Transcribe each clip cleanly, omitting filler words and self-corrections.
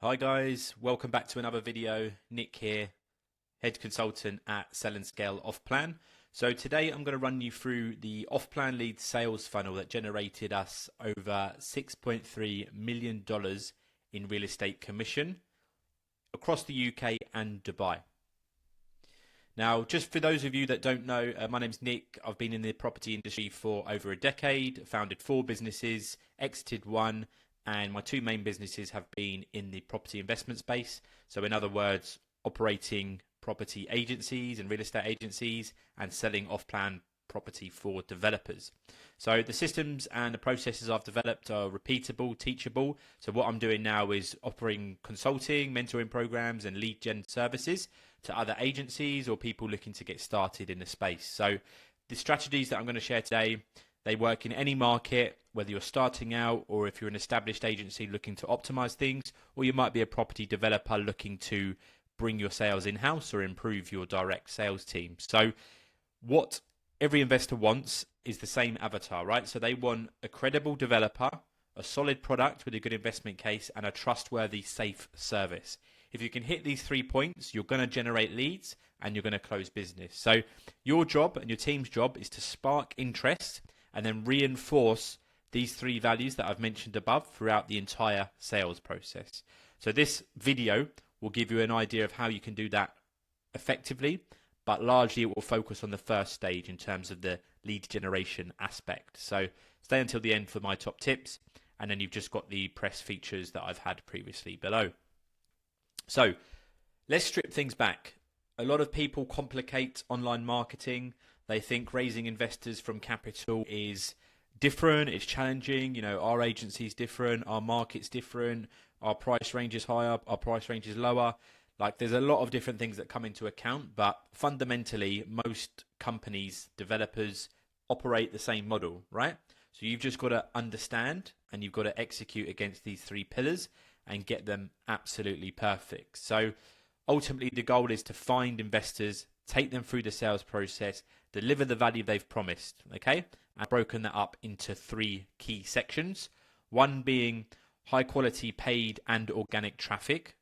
Hi guys, welcome back to another video. Nick here, head consultant at Sell and Scale Off Plan. So today I'm going to run you through the off plan lead sales funnel that generated us over $6.3 million in real estate commission across the UK and Dubai. Now, just for those of you that don't know, my name's Nick. I've been in the property industry for over a decade, founded 4 businesses, exited 1, and my 2 main businesses have been in the property investment space. So in other words, operating property agencies and real estate agencies and selling off-plan property for developers. So the systems and the processes I've developed are repeatable, teachable. So what I'm doing now is offering consulting, mentoring programs and lead gen services to other agencies or people looking to get started in the space. So the strategies that I'm going to share today, they work in any market, whether you're starting out or if you're an established agency looking to optimize things, or you might be a property developer looking to bring your sales in-house or improve your direct sales team. So what every investor wants is the same avatar, right? So they want a credible developer, a solid product with a good investment case, and a trustworthy, safe service. If you can hit these 3 points, you're going to generate leads and you're going to close business. So your job and your team's job is to spark interest and then reinforce these 3 values that I've mentioned above throughout the entire sales process. So this video will give you an idea of how you can do that effectively, but largely it will focus on the first stage in terms of the lead generation aspect. So stay until the end for my top tips, and then you've just got the press features that I've had previously below. So let's strip things back. A lot of people complicate online marketing. They think raising investors from capital is different, it's challenging. You know, our agency is different, our market's different, our price range is higher, our price range is lower. Like, there's a lot of different things that come into account, but fundamentally, most companies, developers operate the same model, right? So you've just got to understand and you've got to execute against these 3 pillars and get them absolutely perfect. So ultimately, the goal is to find investors, take them through the sales process, deliver the value they've promised, okay? I've broken that up into 3 key sections. One being high quality paid and organic traffic,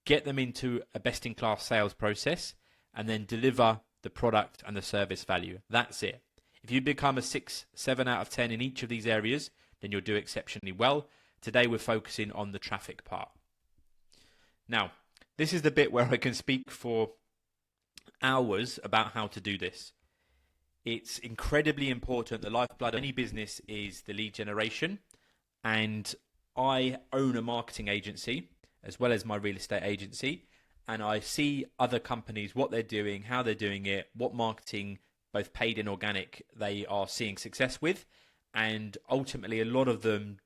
get them into a best-in-class sales process, and then deliver the product and the service value. That's it. If you become a 6, 7 out of 10 in each of these areas, then you'll do exceptionally well. Today we're focusing on the traffic part. Now, this is the bit where I can speak for hours about how to do this. It's incredibly important. The lifeblood of any business is the lead generation, and I own a marketing agency as well as my real estate agency, and I see other companies, what they're doing, how they're doing it, what marketing, both paid and organic, they are seeing success with, and ultimately a lot of them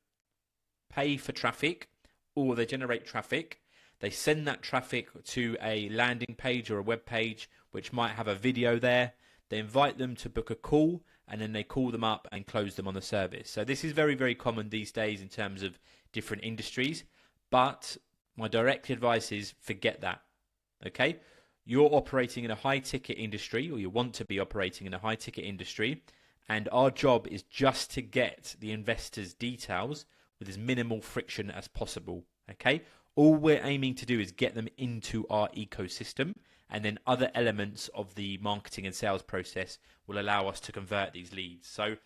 pay for traffic or they generate traffic. They send that traffic to a landing page or a web page which might have a video there. They invite them to book a call and then they call them up and close them on the service. So this is very, very common these days in terms of different industries, but my direct advice is forget that, okay? You're operating in a high-ticket industry, or you want to be operating in a high-ticket industry, and our job is just to get the investors' details with as minimal friction as possible, okay? All we're aiming to do is get them into our ecosystem, and then other elements of the marketing and sales process will allow us to convert these leads. So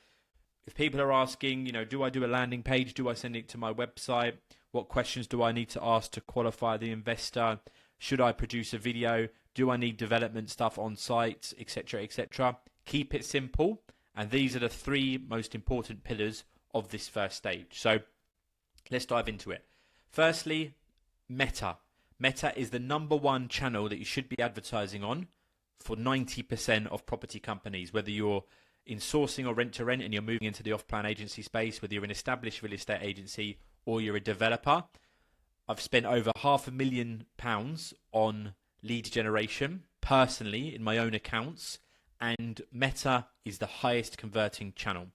if people are asking, you know, do I do a landing page? Do I send it to my website? What questions do I need to ask to qualify the investor? Should I produce a video? Do I need development stuff on site, etc., etc.? Keep it simple. And these are the 3 most important pillars of this first stage. So let's dive into it. Firstly, Meta. Meta is the #1 channel that you should be advertising on for 90% of property companies, whether you're in sourcing or rent to rent and you're moving into the off-plan agency space, whether you're an established real estate agency or you're a developer. I've spent over £500,000 on lead generation personally in my own accounts, and Meta is the highest converting channel.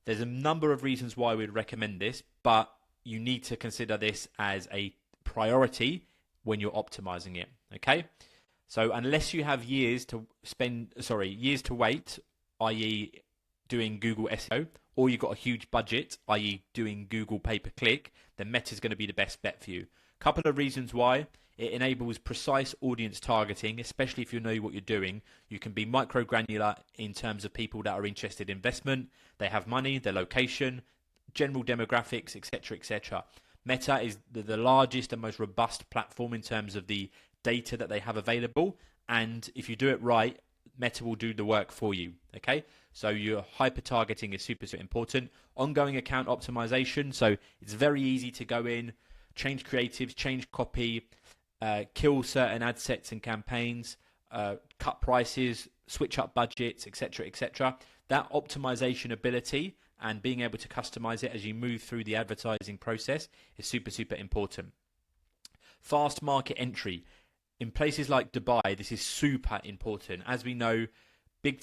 There's a number of reasons why we'd recommend this, but you need to consider this as a priority when you're optimizing it, okay? So unless you have years to wait, i.e. doing Google SEO, or you've got a huge budget, i.e. doing Google pay-per-click, then Meta's going to be the best bet for you. Couple of reasons why. It enables precise audience targeting, especially if you know what you're doing. You can be micro-granular in terms of people that are interested in investment, they have money, their location, general demographics, etc., etc. Meta is the largest and most robust platform in terms of the data that they have available, and if you do it right, Meta will do the work for you, okay? So your hyper-targeting is super, super important. Ongoing account optimization, so it's very easy to go in, change creatives, change copy, kill certain ad sets and campaigns, cut prices, switch up budgets, etc., etc. That optimization ability and being able to customize it as you move through the advertising process is super, super important. Fast market entry. In places like Dubai, this is super important. As we know, big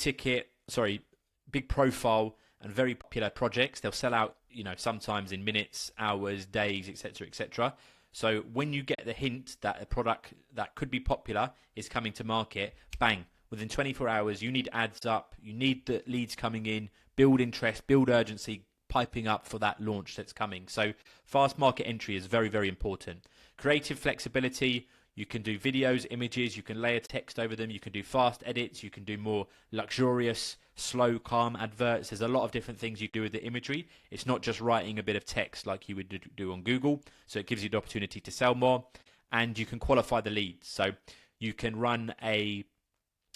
profile and very popular projects, they'll sell out, sometimes in minutes, hours, days, etc., etc. So when you get the hint that a product that could be popular is coming to market, bang, within 24 hours, you need ads up, you need the leads coming in, build interest, build urgency, piping up for that launch that's coming. So fast market entry is very, very important. Creative flexibility. You can do videos, images, you can layer text over them, you can do fast edits, you can do more luxurious, slow, calm adverts. There's a lot of different things you do with the imagery. It's not just writing a bit of text like you would do on Google. So it gives you the opportunity to sell more, and you can qualify the leads. So you can run a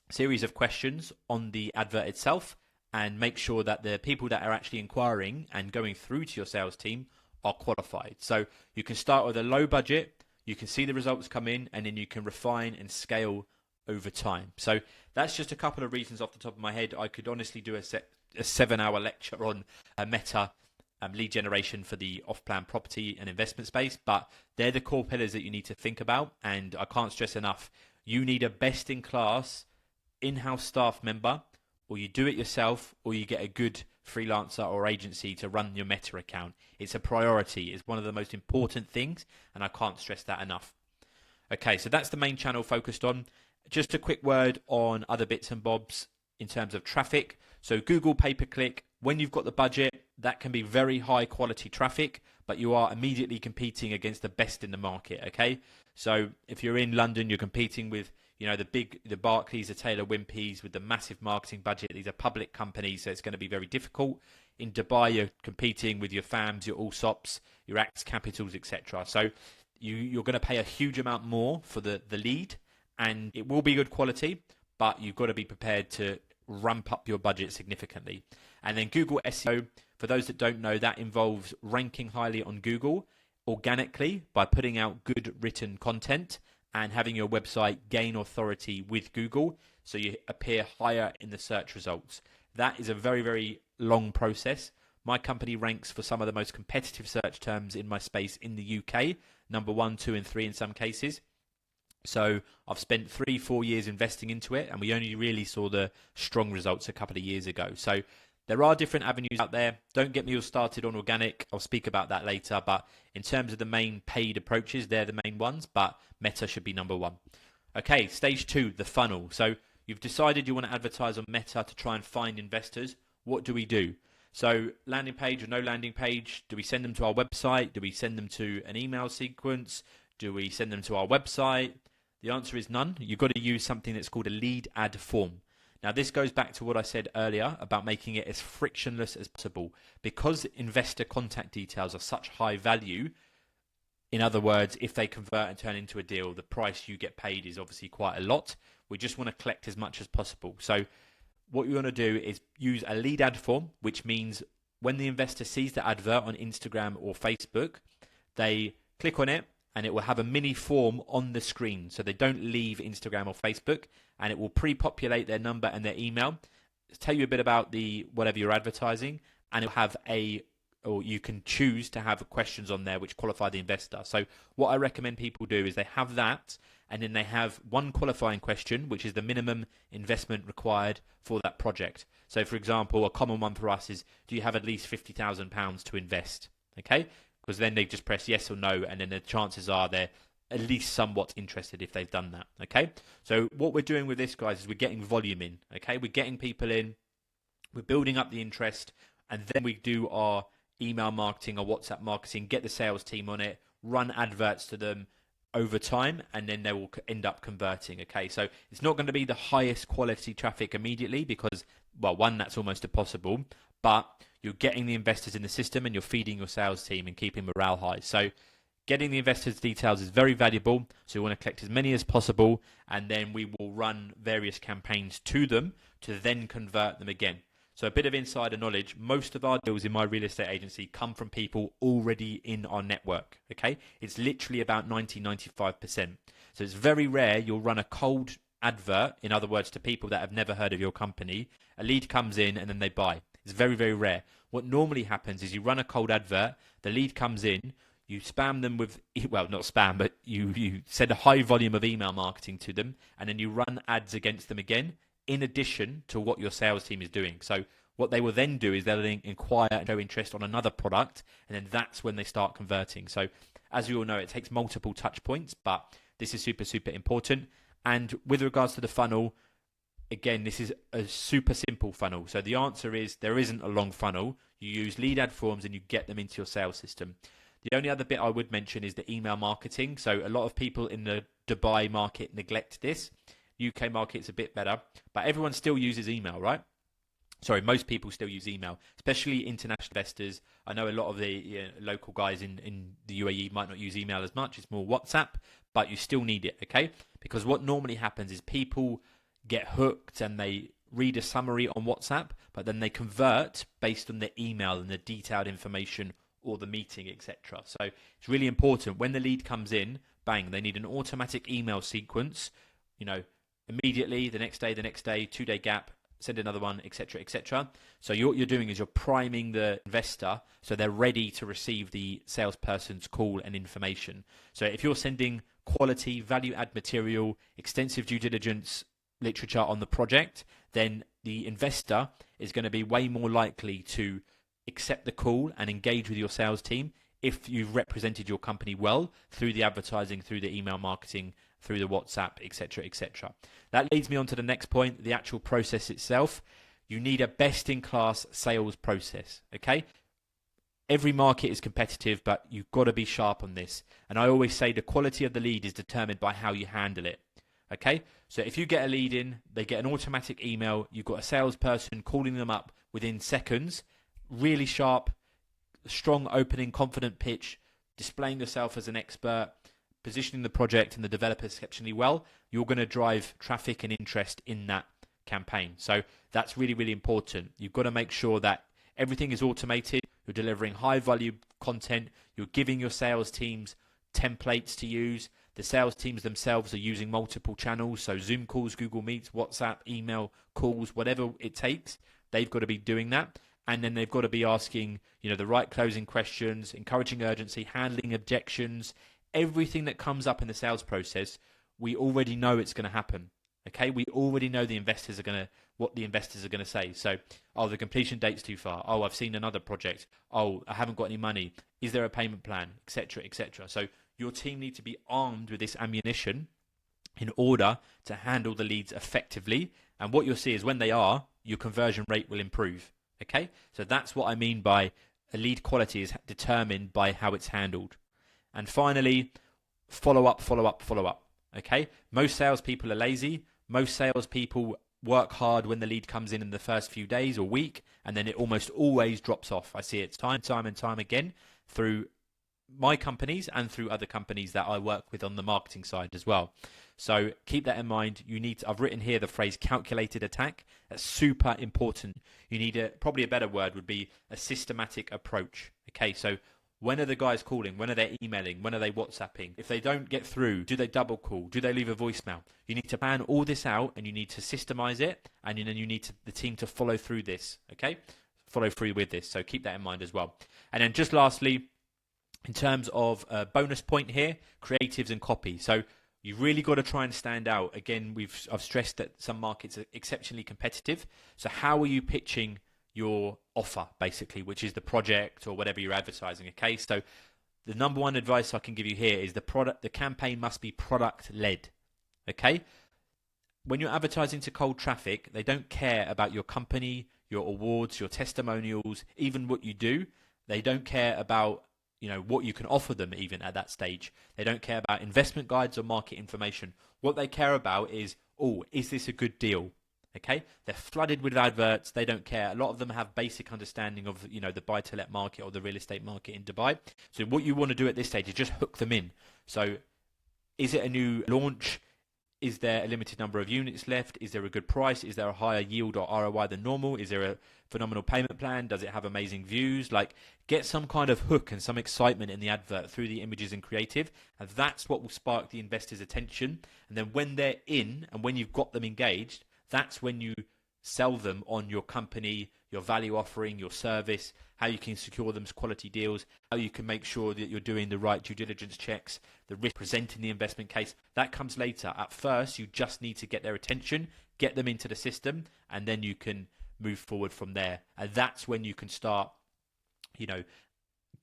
series of questions on the advert itself and make sure that the people that are actually inquiring and going through to your sales team are qualified. So you can start with a low budget, you can see the results come in, and then you can refine and scale over time. So that's just a couple of reasons off the top of my head. I could honestly do a 7-hour lecture on Meta lead generation for the off-plan property and investment space, but they're the core pillars that you need to think about, and I can't stress enough, you need a best-in-class in-house staff member, or you do it yourself, or you get a good freelancer or agency to run your Meta account. It's a priority. It's one of the most important things, and I can't stress that enough. Okay, so that's the main channel focused on. Just a quick word on other bits and bobs in terms of traffic. So Google pay-per-click, when you've got the budget, that can be very high quality traffic, but you are immediately competing against the best in the market, okay? So if you're in London, you're competing with the Barclays, the Taylor Wimpey's with the massive marketing budget. These are public companies, so it's going to be very difficult. In Dubai, you're competing with your FAMs, your Allsops, your Axe Capitals, etc. So you're going to pay a huge amount more for the lead, and it will be good quality, but you've got to be prepared to ramp up your budget significantly. And then Google SEO, for those that don't know, that involves ranking highly on Google organically by putting out good written content and having your website gain authority with Google so you appear higher in the search results. That is a very, very long process. My company ranks for some of the most competitive search terms in my space in the UK, number 1, 2, and 3 in some cases. So I've spent 3-4 years investing into it, and we only really saw the strong results a couple of years ago. So there are different avenues out there. Don't get me all started on organic. I'll speak about that later. But in terms of the main paid approaches, they're the main ones. But Meta should be number 1. Okay, stage 2, the funnel. So you've decided you want to advertise on Meta to try and find investors. What do we do? So landing page or no landing page? Do we send them to our website? Do we send them to an email sequence? Do we send them to our website? The answer is none. You've got to use something that's called a lead ad form. Now, this goes back to what I said earlier about making it as frictionless as possible. Because investor contact details are such high value, in other words, if they convert and turn into a deal, the price you get paid is obviously quite a lot. We just want to collect as much as possible. So what you want to do is use a lead ad form, which means when the investor sees the advert on Instagram or Facebook, they click on it, and it will have a mini form on the screen. So they don't leave Instagram or Facebook, and it will pre-populate their number and their email, tell you a bit about whatever you're advertising, and it'll have or you can choose to have questions on there which qualify the investor. So what I recommend people do is they have that, and then they have one qualifying question, which is the minimum investment required for that project. So for example, a common one for us is, do you have at least £50,000 to invest? Okay? Because then they just press yes or no, and then the chances are they're at least somewhat interested if they've done that, okay? So what we're doing with this, guys, is we're getting volume in, okay? We're getting people in, We're building up the interest, and then we do our email marketing or WhatsApp marketing, get the sales team on it, run adverts to them over time, and then they will end up converting. Okay, so it's not going to be the highest quality traffic immediately because, well, one, that's almost impossible, but you're getting the investors in the system and you're feeding your sales team and keeping morale high. So getting the investors' details is very valuable. So we want to collect as many as possible, and then we will run various campaigns to them to then convert them again. So a bit of insider knowledge, most of our deals in my real estate agency come from people already in our network, okay? It's literally about 95%. So it's very rare you'll run a cold advert, in other words, to people that have never heard of your company. A lead comes in and then they buy. It's very, very rare. What normally happens is you run a cold advert, the lead comes in, you spam them with, well, not spam, but you send a high volume of email marketing to them, and then you run ads against them again, in addition to what your sales team is doing. So what they will then do is they'll then inquire and show interest on another product, and then that's when they start converting. So as you all know, it takes multiple touch points, but this is super, super important. And with regards to the funnel, again, this is a super simple funnel. So the answer is there isn't a long funnel. You use lead ad forms and you get them into your sales system. The only other bit I would mention is the email marketing. So a lot of people in the Dubai market neglect this. UK market's a bit better, but everyone still uses email, right? Sorry, most people still use email, especially international investors. I know a lot of the local guys in the UAE might not use email as much. It's more WhatsApp, but you still need it, okay? Because what normally happens is people get hooked and they read a summary on WhatsApp, but then they convert based on the email and the detailed information or the meeting, etc. So it's really important when the lead comes in, bang, they need an automatic email sequence, immediately, the next day, 2-day gap, send another one, etc., etc. So what you're doing is you're priming the investor so they're ready to receive the salesperson's call and information. So if you're sending quality, value-add material, extensive due diligence literature on the project, then the investor is going to be way more likely to accept the call and engage with your sales team if you've represented your company well through the advertising, through the email marketing, through the WhatsApp, etc., etc. That leads me on to the next point, the actual process itself. You need a best-in-class sales process, okay? Every market is competitive, but you've got to be sharp on this. And I always say the quality of the lead is determined by how you handle it, okay? So if you get a lead in, they get an automatic email, you've got a salesperson calling them up within seconds, really sharp, strong opening, confident pitch, displaying yourself as an expert, positioning the project and the developer exceptionally well, you're going to drive traffic and interest in that campaign. So that's really, really important. You've got to make sure that everything is automated, you're delivering high value content, you're giving your sales teams templates to use. The sales teams themselves are using multiple channels, so Zoom calls, Google Meets, WhatsApp, email, calls, whatever it takes, they've got to be doing that. And then they've got to be asking, the right closing questions, encouraging urgency, handling objections, everything that comes up in the sales process. We already know it's going to happen. Okay, we already know what the investors are going to say. So, the completion date's too far. I've seen another project. I haven't got any money. Is there a payment plan, etc., etc. So your team need to be armed with this ammunition in order to handle the leads effectively. And what you'll see is when they are, your conversion rate will improve. Okay, so that's what I mean by a lead quality is determined by how it's handled. And finally, follow up. Okay, most salespeople are lazy. Most salespeople work hard when the lead comes in the first few days or week, and then it almost always drops off. I see it time and time again through my companies and through other companies that I work with on the marketing side as well. So keep that in mind. I've written here the phrase calculated attack. That's super important. You need probably a better word would be a systematic approach. Okay, so when are the guys calling? When are they emailing? When are they WhatsApping? If they don't get through, do they double call? Do they leave a voicemail? You need to plan all this out and you need to systemize it, and then you need the team to follow through this, okay? Follow through with this. So keep that in mind as well. And then just lastly, in terms of a bonus point here, creatives and copy. So you've really got to try and stand out. Again, I've stressed that some markets are exceptionally competitive. So how are you pitching your offer, basically, which is the project or whatever you're advertising, okay? So the number one advice I can give you here is the campaign must be product-led, okay? When you're advertising to cold traffic, they don't care about your company, your awards, your testimonials, even what you do. They don't care about what you can offer them even at that stage. They don't care about investment guides or market information. What they care about is, is this a good deal? Okay, they're flooded with adverts. They don't care. A lot of them have basic understanding of the buy-to-let market or the real estate market in Dubai. So what you want to do at this stage is just hook them in. So is it a new launch? Is there a limited number of units left? Is there a good price? Is there a higher yield or ROI than normal? Is there a phenomenal payment plan? Does it have amazing views? Like, get some kind of hook and some excitement in the advert through the images and creative. And that's what will spark the investor's attention. And then when they're in and when you've got them engaged, that's when you sell them on your company, your value offering, your service, how you can secure them quality deals, how you can make sure that you're doing the right due diligence checks, the risk presenting the investment case. That comes later. At first, you just need to get their attention, get them into the system, and then you can move forward from there. And that's when you can start,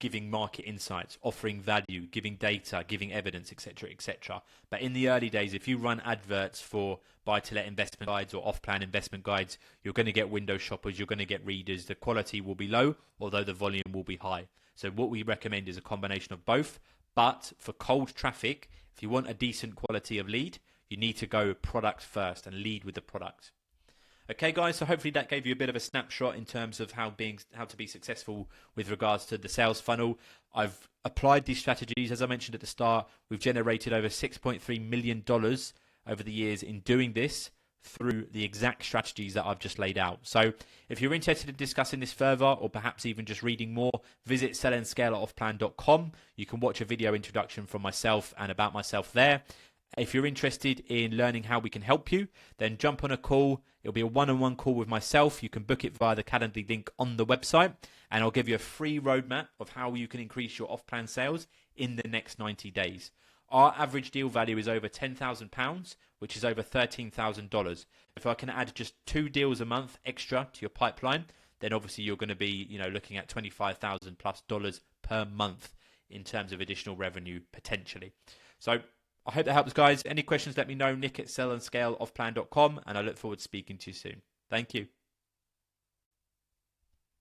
giving market insights, offering value, giving data, giving evidence, etc., etc. But in the early days, if you run adverts for buy-to-let investment guides or off-plan investment guides, you're going to get window shoppers, you're going to get readers. The quality will be low, although the volume will be high. So what we recommend is a combination of both. But for cold traffic, if you want a decent quality of lead, you need to go product first and lead with the product. Okay, guys, so hopefully that gave you a bit of a snapshot in terms of how to be successful with regards to the sales funnel. I've applied these strategies, as I mentioned at the start. We've generated over $6.3 million over the years in doing this through the exact strategies that I've just laid out. So if you're interested in discussing this further, or perhaps even just reading more, visit sellandscale@offplan.com. You can watch a video introduction from myself and about myself there. If you're interested in learning how we can help you, then jump on a call. It'll be a one-on-one call with myself. You can book it via the Calendly link on the website, and I'll give you a free roadmap of how you can increase your off-plan sales in the next 90 days. Our average deal value is over £10,000, which is over $13,000. If I can add just 2 deals a month extra to your pipeline, then obviously you're going to be, looking at $25,000 plus per month in terms of additional revenue potentially. So I hope that helps, guys. Any questions, let me know. Nick@sellandscaleoffplan.com, and I look forward to speaking to you soon. Thank you.